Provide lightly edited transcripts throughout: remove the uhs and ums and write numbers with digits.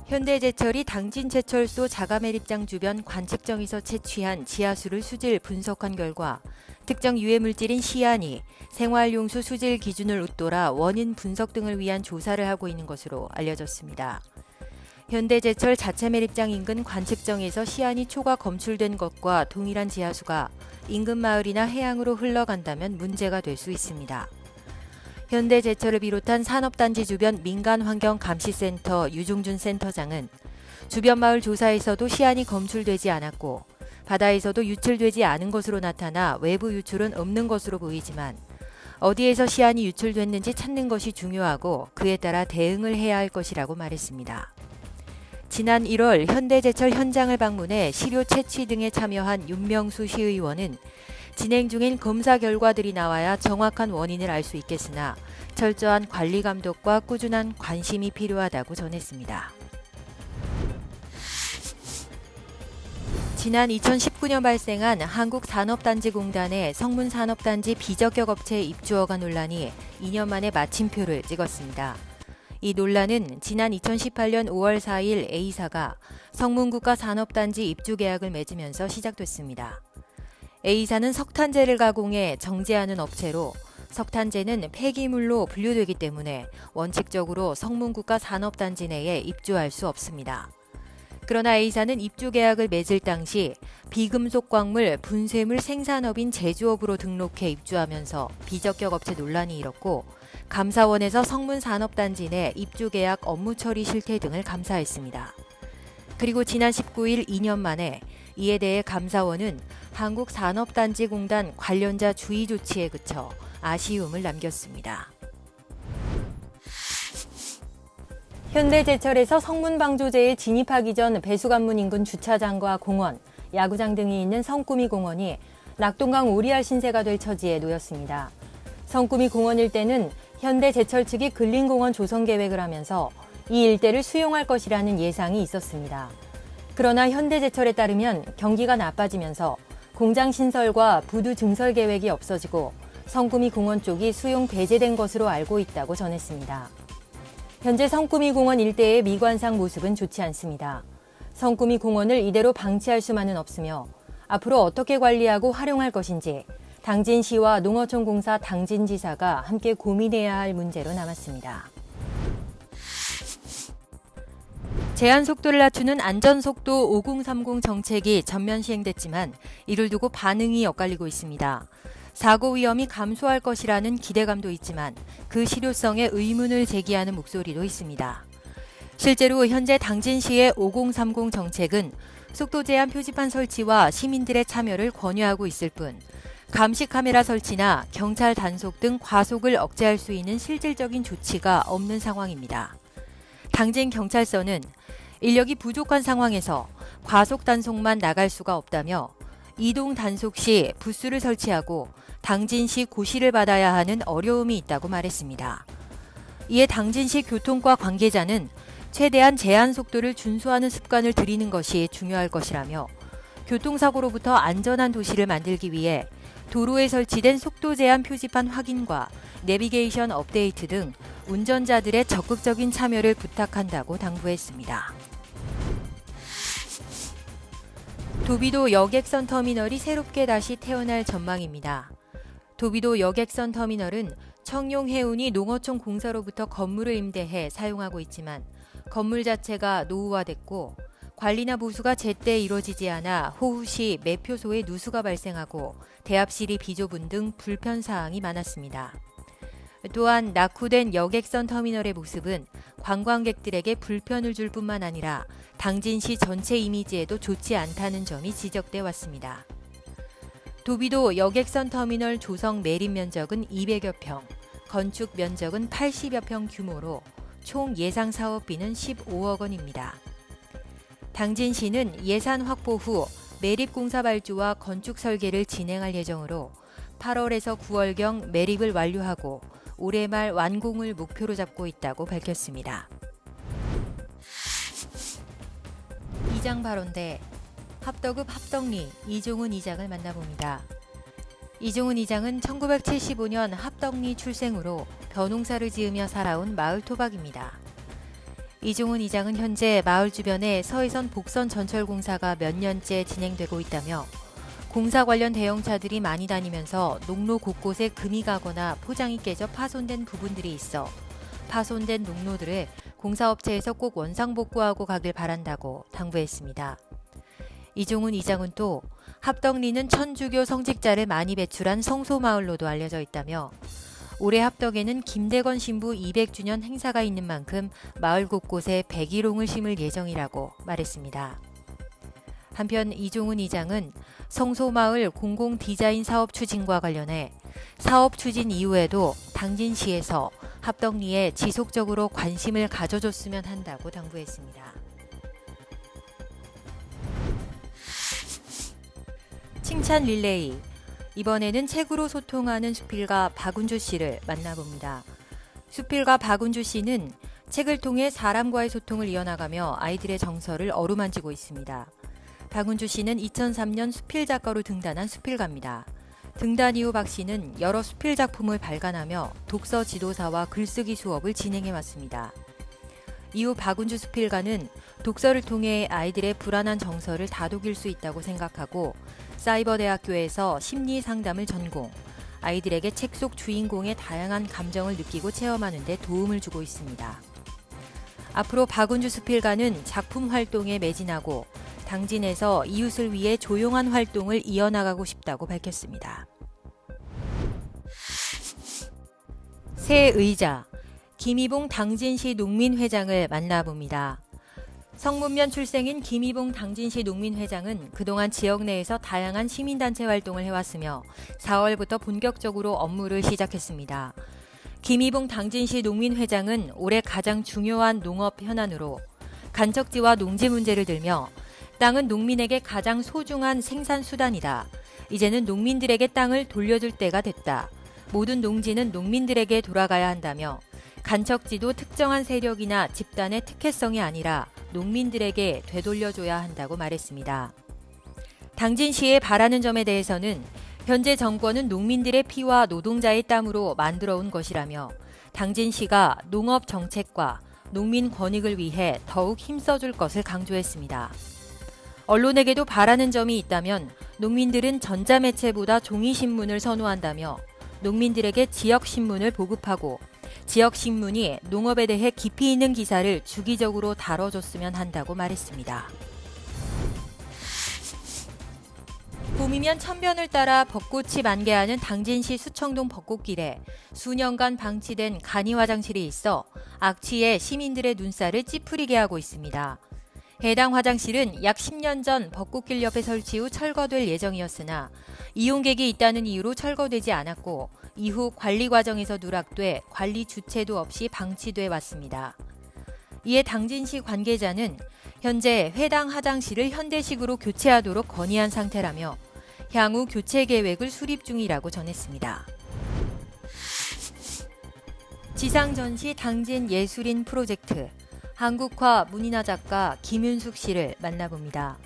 현대제철이 당진제철소 자가매립장 주변 관측정에서 채취한 지하수를 수질 분석한 결과 특정 유해물질인 시안이 생활용수 수질 기준을 웃돌아 원인 분석 등을 위한 조사를 하고 있는 것으로 알려졌습니다. 현대제철 자체 매립장 인근 관측정에서 시안이 초과 검출된 것과 동일한 지하수가 인근 마을이나 해양으로 흘러간다면 문제가 될 수 있습니다. 현대제철을 비롯한 산업단지 주변 민간환경감시센터 유종준 센터장은 주변 마을 조사에서도 시안이 검출되지 않았고 바다에서도 유출되지 않은 것으로 나타나 외부 유출은 없는 것으로 보이지만 어디에서 시안이 유출됐는지 찾는 것이 중요하고 그에 따라 대응을 해야 할 것이라고 말했습니다. 지난 1월 현대제철 현장을 방문해 시료 채취 등에 참여한 윤명수 시의원은 진행 중인 검사 결과들이 나와야 정확한 원인을 알 수 있겠으나 철저한 관리 감독과 꾸준한 관심이 필요하다고 전했습니다. 지난 2019년 발생한 한국산업단지공단의 성문산업단지 비적격 업체 입주 허가 논란이 2년 만에 마침표를 찍었습니다. 이 논란은 지난 2018년 5월 4일 A사가 성문국가산업단지 입주 계약을 맺으면서 시작됐습니다. A사는 석탄재를 가공해 정제하는 업체로 석탄재는 폐기물로 분류되기 때문에 원칙적으로 성문국가산업단지 내에 입주할 수 없습니다. 그러나 A사는 입주 계약을 맺을 당시 비금속 광물 분쇄물 생산업인 제조업으로 등록해 입주하면서 비적격 업체 논란이 일었고 감사원에서 성문산업단지 내 입주 계약 업무 처리 실태 등을 감사했습니다. 그리고 지난 19일 2년 만에 이에 대해 감사원은 한국산업단지공단 관련자 주의 조치에 그쳐 아쉬움을 남겼습니다. 현대제철에서 성문방조제에 진입하기 전 배수관문 인근 주차장과 공원, 야구장 등이 있는 성꾸미 공원이 낙동강 오리알 신세가 될 처지에 놓였습니다. 성꾸미 공원 일대는 현대제철 측이 근린공원 조성 계획을 하면서 이 일대를 수용할 것이라는 예상이 있었습니다. 그러나 현대제철에 따르면 경기가 나빠지면서 공장 신설과 부두 증설 계획이 없어지고 성꾸미 공원 쪽이 수용 배제된 것으로 알고 있다고 전했습니다. 현재 성꾸미 공원 일대의 미관상 모습은 좋지 않습니다. 성꾸미 공원을 이대로 방치할 수만은 없으며 앞으로 어떻게 관리하고 활용할 것인지 당진시와 농어촌공사 당진지사가 함께 고민해야 할 문제로 남았습니다. 제한속도를 낮추는 안전속도 5030 정책이 전면 시행됐지만 이를 두고 반응이 엇갈리고 있습니다. 사고 위험이 감소할 것이라는 기대감도 있지만 그 실효성에 의문을 제기하는 목소리도 있습니다. 실제로 현재 당진시의 5030 정책은 속도 제한 표지판 설치와 시민들의 참여를 권유하고 있을 뿐 감시 카메라 설치나 경찰 단속 등 과속을 억제할 수 있는 실질적인 조치가 없는 상황입니다. 당진 경찰서는 인력이 부족한 상황에서 과속 단속만 나갈 수가 없다며 이동 단속 시 부스를 설치하고 당진시 고시를 받아야 하는 어려움이 있다고 말했습니다. 이에 당진시 교통과 관계자는 최대한 제한 속도를 준수하는 습관을 들이는 것이 중요할 것이라며 교통사고로부터 안전한 도시를 만들기 위해 도로에 설치된 속도 제한 표지판 확인과 내비게이션 업데이트 등 운전자들의 적극적인 참여를 부탁한다고 당부했습니다. 도비도 여객선 터미널이 새롭게 다시 태어날 전망입니다. 도비도 여객선 터미널은 청룡해운이 농어촌 공사로부터 건물을 임대해 사용하고 있지만 건물 자체가 노후화됐고 관리나 보수가 제때 이루어지지 않아 호우 시 매표소에 누수가 발생하고 대합실이 비좁은 등 불편사항이 많았습니다. 또한 낙후된 여객선 터미널의 모습은 관광객들에게 불편을 줄 뿐만 아니라 당진시 전체 이미지에도 좋지 않다는 점이 지적돼 왔습니다. 도비도 여객선 터미널 조성 매립 면적은 200여 평, 건축 면적은 80여 평 규모로 총 예상 사업비는 15억 원입니다. 당진시는 예산 확보 후 매립 공사 발주와 건축 설계를 진행할 예정으로 8월에서 9월경 매립을 완료하고 올해 말 완공을 목표로 잡고 있다고 밝혔습니다. 이장 발언대 합덕읍 합덕리 이종훈 이장을 만나봅니다. 이종훈 이장은 1975년 합덕리 출생으로 벼농사를 지으며 살아온 마을 토박입니다. 이종훈 이장은 현재 마을 주변에 서해선 복선 전철 공사가 몇 년째 진행되고 있다며 공사 관련 대형차들이 많이 다니면서 농로 곳곳에 금이 가거나 포장이 깨져 파손된 부분들이 있어 파손된 농로들을 공사업체에서 꼭 원상복구하고 가길 바란다고 당부했습니다. 이종훈 이장은 또 합덕리는 천주교 성직자를 많이 배출한 성소마을로도 알려져 있다며 올해 합덕에는 김대건 신부 200주년 행사가 있는 만큼 마을 곳곳에 백일홍을 심을 예정이라고 말했습니다. 한편 이종훈 이장은 성소마을 공공디자인 사업 추진과 관련해 사업 추진 이후에도 당진시에서 합덕리에 지속적으로 관심을 가져줬으면 한다고 당부했습니다. 칭찬 릴레이. 이번에는 책으로 소통하는 수필가 박운주 씨를 만나봅니다. 수필가 박운주 씨는 책을 통해 사람과의 소통을 이어나가며 아이들의 정서를 어루만지고 있습니다. 박운주 씨는 2003년 수필 작가로 등단한 수필가입니다. 등단 이후 박 씨는 여러 수필 작품을 발간하며 독서 지도사와 글쓰기 수업을 진행해 왔습니다. 이후 박운주 수필가는 독서를 통해 아이들의 불안한 정서를 다독일 수 있다고 생각하고 사이버대학교에서 심리 상담을 전공, 아이들에게 책 속 주인공의 다양한 감정을 느끼고 체험하는 데 도움을 주고 있습니다. 앞으로 박운주 수필가는 작품 활동에 매진하고 당진에서 이웃을 위해 조용한 활동을 이어나가고 싶다고 밝혔습니다. 새 의자, 김이봉 당진시 농민회장을 만나봅니다. 성문면 출생인 김이봉 당진시 농민회장은 그동안 지역 내에서 다양한 시민단체 활동을 해왔으며 4월부터 본격적으로 업무를 시작했습니다. 김이봉 당진시 농민회장은 올해 가장 중요한 농업 현안으로 간척지와 농지 문제를 들며 땅은 농민에게 가장 소중한 생산수단이다. 이제는 농민들에게 땅을 돌려줄 때가 됐다. 모든 농지는 농민들에게 돌아가야 한다며 간척지도 특정한 세력이나 집단의 특혜성이 아니라 농민들에게 되돌려줘야 한다고 말했습니다. 당진시에 바라는 점에 대해서는 현재 정권은 농민들의 피와 노동자의 땀으로 만들어온 것이라며 당진시가 농업 정책과 농민 권익을 위해 더욱 힘써줄 것을 강조했습니다. 언론에게도 바라는 점이 있다면 농민들은 전자매체보다 종이신문을 선호한다며 농민들에게 지역신문을 보급하고 지역신문이 농업에 대해 깊이 있는 기사를 주기적으로 다뤄줬으면 한다고 말했습니다. 봄이면 천변을 따라 벚꽃이 만개하는 당진시 수청동 벚꽃길에 수년간 방치된 간이 화장실이 있어 악취에 시민들의 눈살을 찌푸리게 하고 있습니다. 해당 화장실은 약 10년 전 벚꽃길 옆에 설치 후 철거될 예정이었으나 이용객이 있다는 이유로 철거되지 않았고 이후 관리 과정에서 누락돼 관리 주체도 없이 방치돼 왔습니다. 이에 당진시 관계자는 현재 해당 화장실을 현대식으로 교체하도록 건의한 상태라며 향후 교체 계획을 수립 중이라고 전했습니다. 지상전시 당진 예술인 프로젝트 한국화 문인화 작가 김윤숙 씨를 만나봅니다.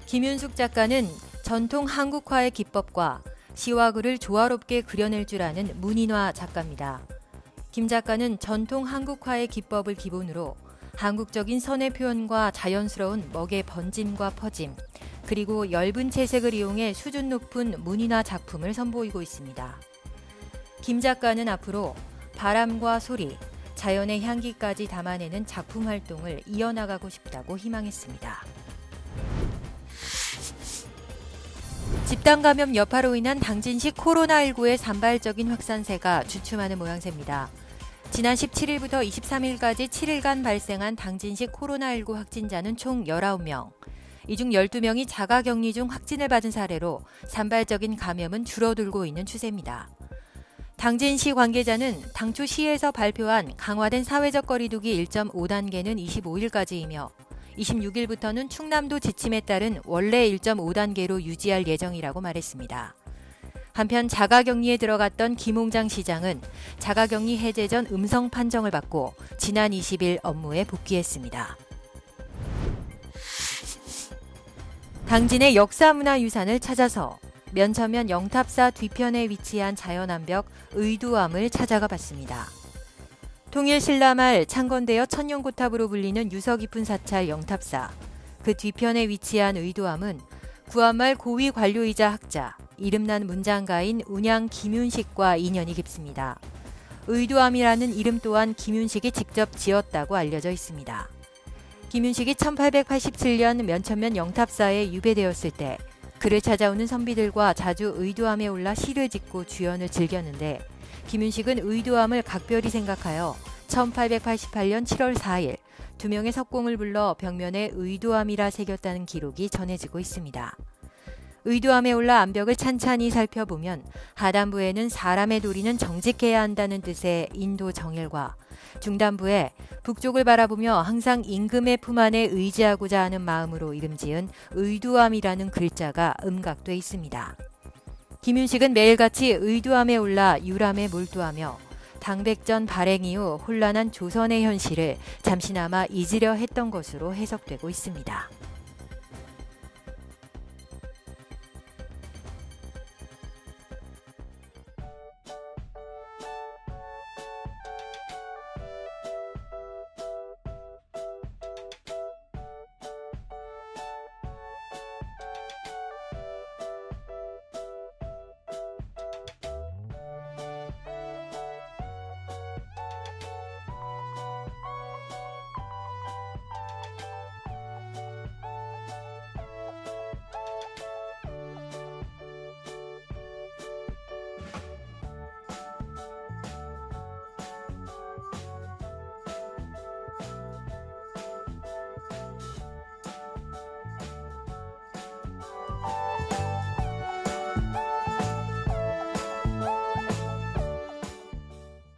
김윤숙 작가는 전통 한국화의 기법과 시와 글을 조화롭게 그려낼 줄 아는 문인화 작가입니다. 김 작가는 전통 한국화의 기법을 기본으로 한국적인 선의 표현과 자연스러운 먹의 번짐과 퍼짐, 그리고 엷은 채색을 이용해 수준 높은 문인화 작품을 선보이고 있습니다. 김 작가는 앞으로 바람과 소리, 자연의 향기까지 담아내는 작품 활동을 이어나가고 싶다고 희망했습니다. 집단 감염 여파로 인한 당진시 코로나19의 산발적인 확산세가 주춤하는 모양새입니다. 지난 17일부터 23일까지 7일간 발생한 당진시 코로나19 확진자는 총 19명. 이 중 12명이 자가격리 중 확진을 받은 사례로 산발적인 감염은 줄어들고 있는 추세입니다. 당진시 관계자는 당초 시에서 발표한 강화된 사회적 거리두기 1.5단계는 25일까지이며 26일부터는 충남도 지침에 따른 원래 1.5단계로 유지할 예정이라고 말했습니다. 한편 자가격리에 들어갔던 김홍장 시장은 자가격리 해제 전 음성 판정을 받고 지난 20일 업무에 복귀했습니다. 당진의 역사문화유산을 찾아서 면천면 영탑사 뒤편에 위치한 자연암벽 의두암을 찾아가 봤습니다. 통일 신라말 창건되어 천년고탑으로 불리는 유서 깊은 사찰 영탑사. 그 뒤편에 위치한 의도암은 구한말 고위 관료이자 학자, 이름난 문장가인 운양 김윤식과 인연이 깊습니다. 의도암이라는 이름 또한 김윤식이 직접 지었다고 알려져 있습니다. 김윤식이 1887년 면천면 영탑사에 유배되었을 때 그를 찾아오는 선비들과 자주 의도암에 올라 시를 짓고 주연을 즐겼는데 김윤식은 의도암을 각별히 생각하여 1888년 7월 4일 2명의 석공을 불러 벽면에 의도암이라 새겼다는 기록이 전해지고 있습니다. 의도암에 올라 암벽을 찬찬히 살펴보면 하단부에는 사람의 도리는 정직해야 한다는 뜻의 인도 정일과 중단부에 북쪽을 바라보며 항상 임금의 품 안에 의지하고자 하는 마음으로 이름 지은 의도암이라는 글자가 음각돼 있습니다. 김윤식은 매일같이 의도암에 올라 유람에 몰두하며 당백전 발행 이후 혼란한 조선의 현실을 잠시나마 잊으려 했던 것으로 해석되고 있습니다.